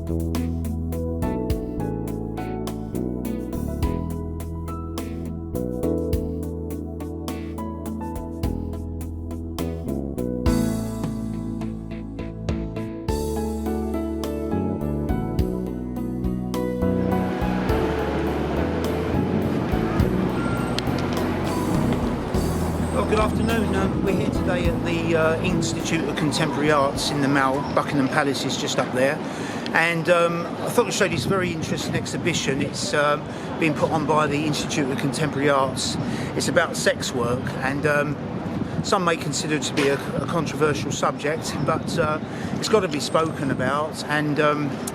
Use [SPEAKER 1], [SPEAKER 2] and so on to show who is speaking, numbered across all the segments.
[SPEAKER 1] Good afternoon. We're here today at the Institute of Contemporary Arts in the Mall. Buckingham Palace is just up there, and I thought I'd show you this very interesting exhibition. It's being put on by the Institute of Contemporary Arts. It's about sex work, and some may consider it to be a controversial subject, but it's got to be spoken about. And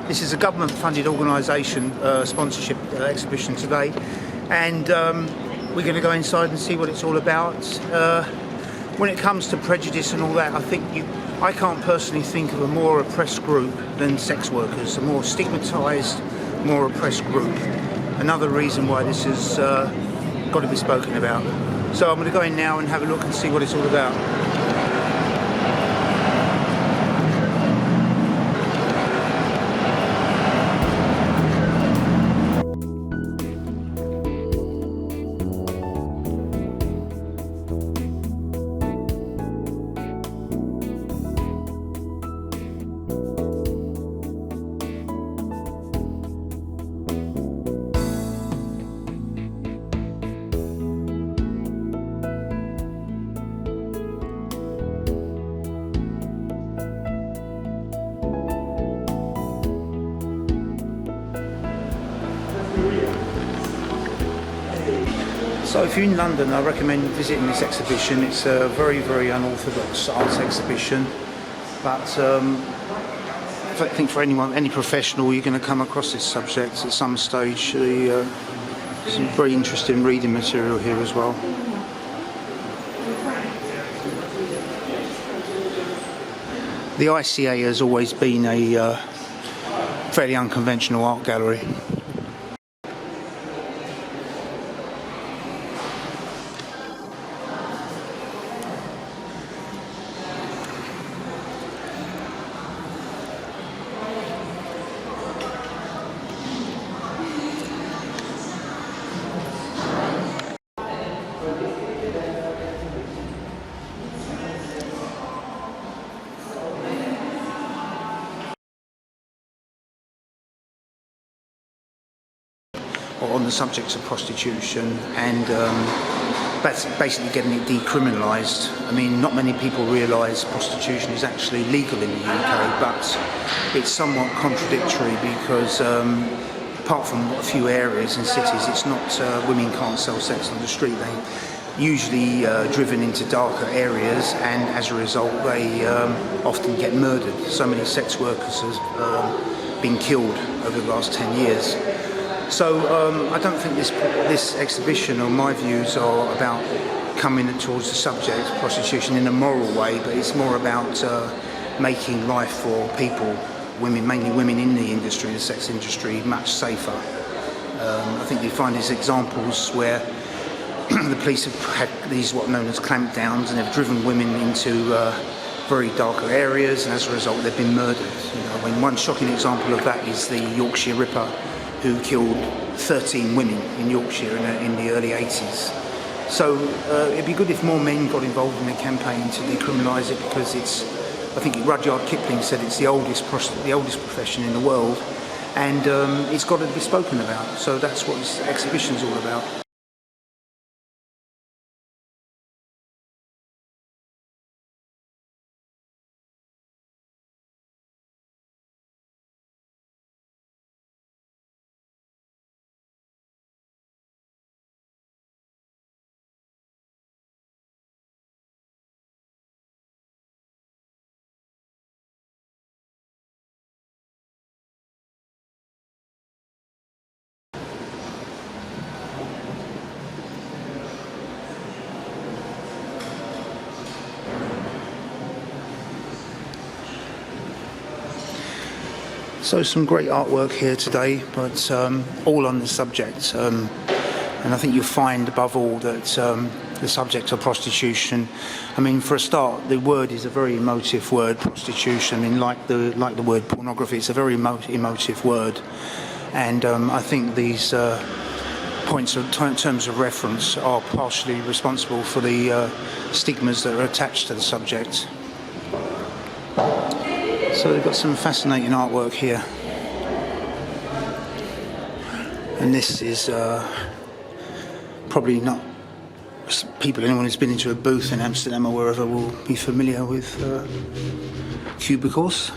[SPEAKER 1] this is a government-funded organisation sponsorship exhibition today, and we're going to go inside and see what it's all about. When it comes to prejudice and all that, I can't personally think of a more oppressed group than sex workers, a more stigmatised, more oppressed group. Another reason why this has got to be spoken about. So I'm going to go in now and have a look and see what it's all about. So if you're in London, I recommend visiting this exhibition. It's a very, very unorthodox arts exhibition, but I think for anyone, any professional, you're going to come across this subject at some stage. Some very interesting reading material here as well. The ICA has always been a fairly unconventional art gallery. On the subjects of prostitution, and that's basically getting it decriminalised. I mean, not many people realise prostitution is actually legal in the UK, but it's somewhat contradictory because apart from a few areas in cities, it's not women can't sell sex on the street. They usually driven into darker areas, and as a result they often get murdered. So many sex workers have been killed over the last 10 years. So I don't think this exhibition, or my views, are about coming towards the subject of prostitution in a moral way, but it's more about making life for people, women, mainly women in the industry, the sex industry, much safer. I think you find these examples where the police have had these what are known as clampdowns, and they've driven women into very darker areas, and as a result they've been murdered. I mean, one shocking example of that is the Yorkshire Ripper, who killed 13 women in Yorkshire in the early 80s. So it'd be good if more men got involved in the campaign to decriminalise it, because I think Rudyard Kipling said it's the oldest profession in the world, and it's got to be spoken about. So that's what this exhibition's all about. So some great artwork here today, but all on the subject. And I think you'll find above all that the subject of prostitution. I mean, for a start, the word is a very emotive word, prostitution. I mean, like the word pornography, it's a very emotive word. And I think these points in terms of reference are partially responsible for the stigmas that are attached to the subject. So they've got some fascinating artwork here. And this is probably not anyone who's been into a booth in Amsterdam or wherever will be familiar with cubicles.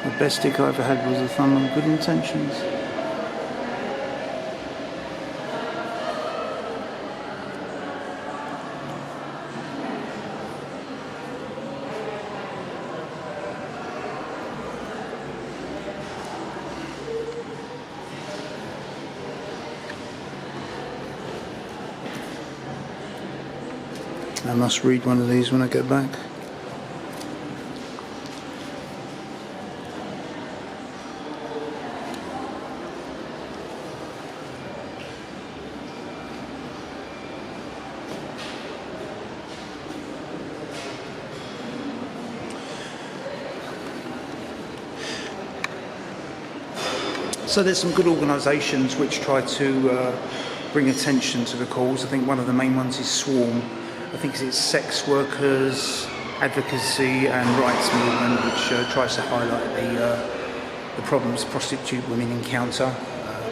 [SPEAKER 1] The best stick I ever had was a thumb on Good Intentions. I must read one of these when I get back. So there's some good organisations which try to bring attention to the cause. I think one of the main ones is Swarm. I think it's Sex Workers Advocacy and Rights Movement, which tries to highlight the problems prostitute women encounter,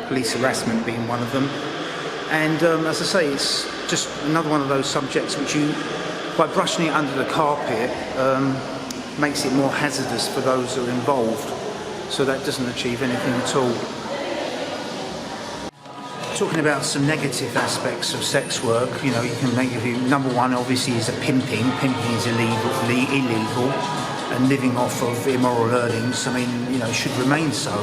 [SPEAKER 1] police harassment being one of them. And as I say, it's just another one of those subjects which by brushing it under the carpet, makes it more hazardous for those who are involved. So that doesn't achieve anything at all. Talking about some negative aspects of sex work, you know, you can make number one obviously is pimping. Pimping is illegal, and living off of immoral earnings, I mean, you know, should remain so.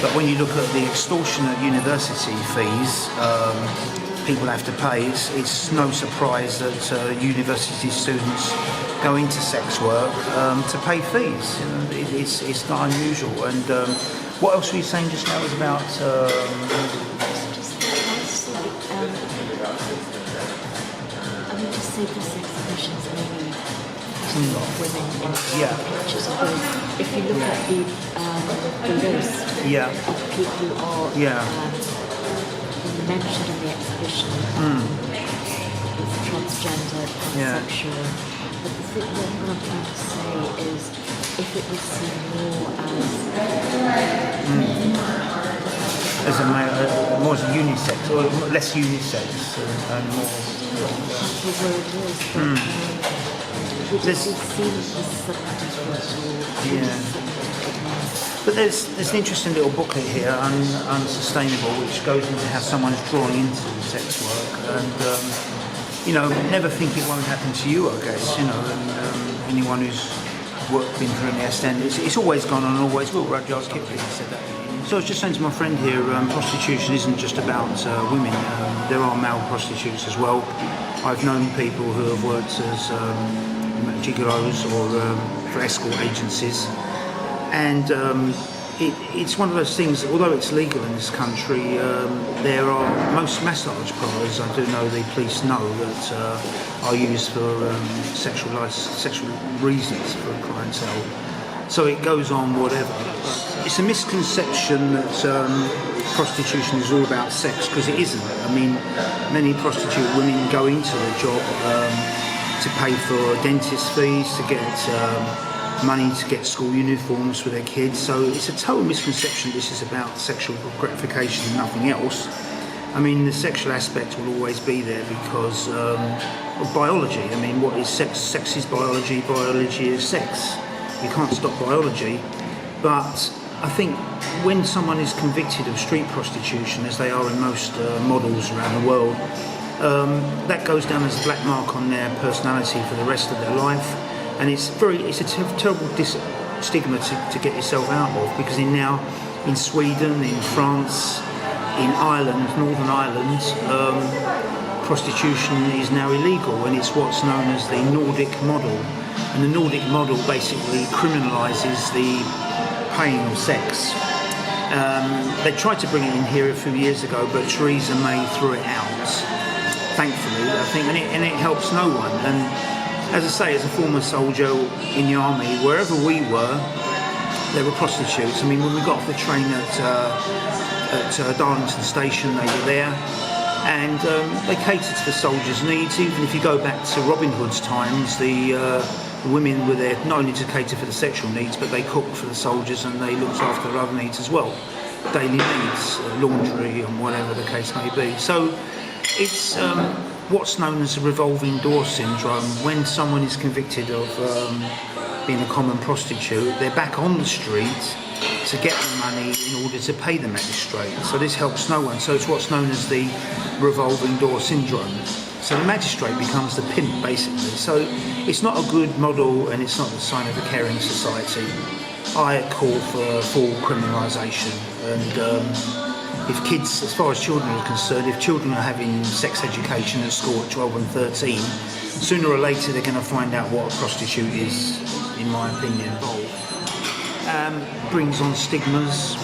[SPEAKER 1] But when you look at the extortionate university fees people have to pay, it's no surprise that university students go into sex work to pay fees. You know, it's not unusual. And what else were you saying just now was about?
[SPEAKER 2] Just say for sex exhibitions, maybe a lot of women in pictures of those. If you look at the list of people who are mentioned in the exhibition, it's transgender, pansexual. But the thing what I'm trying to say is, if it was seen more
[SPEAKER 1] as a male, more as a unisex, or less unisex, and more.
[SPEAKER 2] The word was, but would it be seen as something different?
[SPEAKER 1] But there's an interesting little booklet here, Unsustainable, which goes into how someone's drawing into sex work, and you know, never think it won't happen to you, I guess, you know, and anyone who's been through the West End, it's always gone on and always will. Rudyard Kipling said that. So I was just saying to my friend here, prostitution isn't just about women. There are male prostitutes as well. I've known people who have worked as gigolos or for escort agencies, and it's one of those things. Although it's legal in this country, there are most massage parlours. I do know the police know that are used for sexual reasons for clientele. So it goes on whatever. It's a misconception that prostitution is all about sex, because it isn't. I mean, many prostitute women go into the job to pay for dentist fees, to get money to get school uniforms for their kids. So it's a total misconception this is about sexual gratification and nothing else. I mean, the sexual aspect will always be there because of biology. I mean, what is sex? Sex is biology, biology is sex. You can't stop biology. But I think when someone is convicted of street prostitution, as they are in most models around the world, that goes down as a black mark on their personality for the rest of their life. And it's a terrible stigma to get yourself out of, because in Sweden, in France, in Ireland, Northern Ireland, prostitution is now illegal, and it's what's known as the Nordic model. And the Nordic model basically criminalises the paying of sex. They tried to bring it in here a few years ago, but Theresa May threw it out, thankfully, I think, and it helps no one. And as I say, as a former soldier in the army, wherever we were, there were prostitutes. I mean, when we got off the train at Darlington Station, they were there, and they catered to the soldiers' needs. Even if you go back to Robin Hood's times, the women were there not only to cater for the sexual needs, but they cooked for the soldiers and they looked after their other needs as well. Daily needs, laundry and whatever the case may be. So it's what's known as a revolving door syndrome. When someone is convicted of being a common prostitute, they're back on the street to get the money in order to pay the magistrate. So this helps no one. So it's what's known as the revolving door syndrome. So the magistrate becomes the pimp, basically. So it's not a good model, and it's not the sign of a caring society. I call for full criminalisation, and if kids, as far as children are concerned, if children are having sex education at school at 12 and 13, sooner or later they're going to find out what a prostitute is, in my opinion. Brings on stigmas,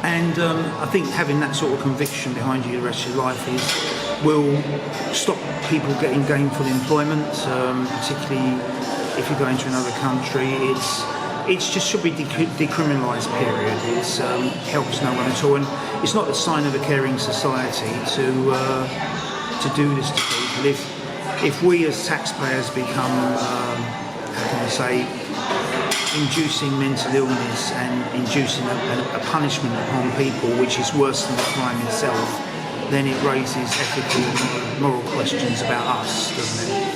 [SPEAKER 1] and I think having that sort of conviction behind you the rest of your life will stop people getting gainful employment, particularly if you go into another country. It just should be decriminalised, period. It helps no one at all, and it's not the sign of a caring society to do this to people. If we as taxpayers become, how can I say, inducing mental illness and inducing a punishment upon people which is worse than the crime itself, then it raises ethical and moral questions about us, doesn't it?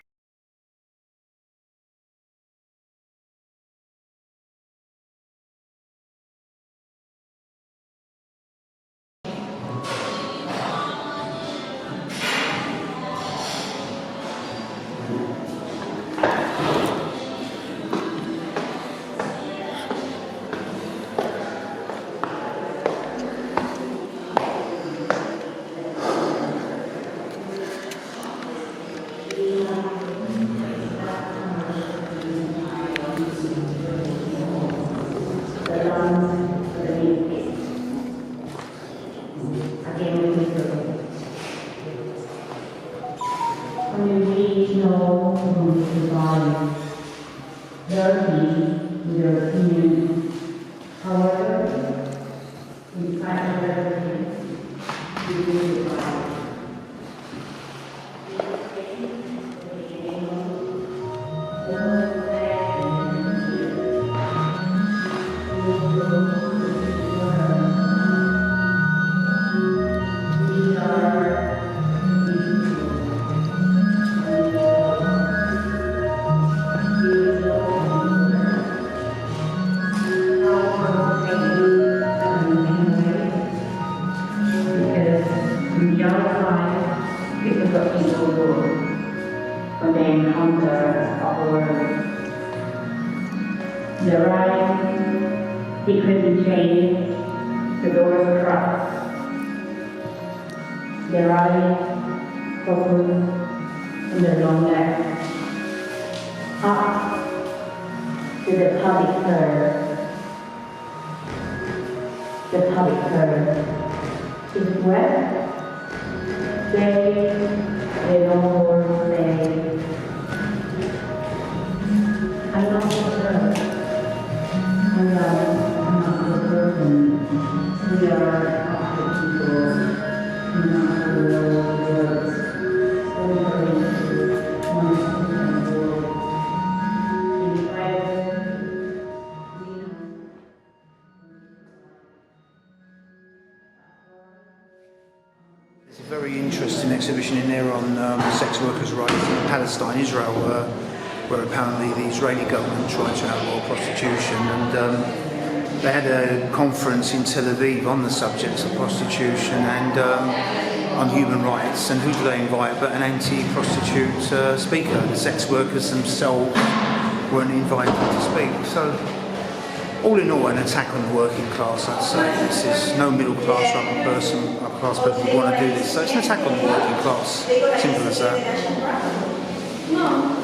[SPEAKER 1] Very interesting exhibition in there on sex workers' rights in Palestine, Israel, where apparently the Israeli government tried to outlaw prostitution, and they had a conference in Tel Aviv on the subjects of prostitution and on human rights. And who do they invite but an anti-prostitute speaker? The sex workers themselves weren't invited to speak. So all in all, an attack on the working class, I'd say. This is no middle class or upper class person would want to do this. So it's an attack on the working class. Simple as that.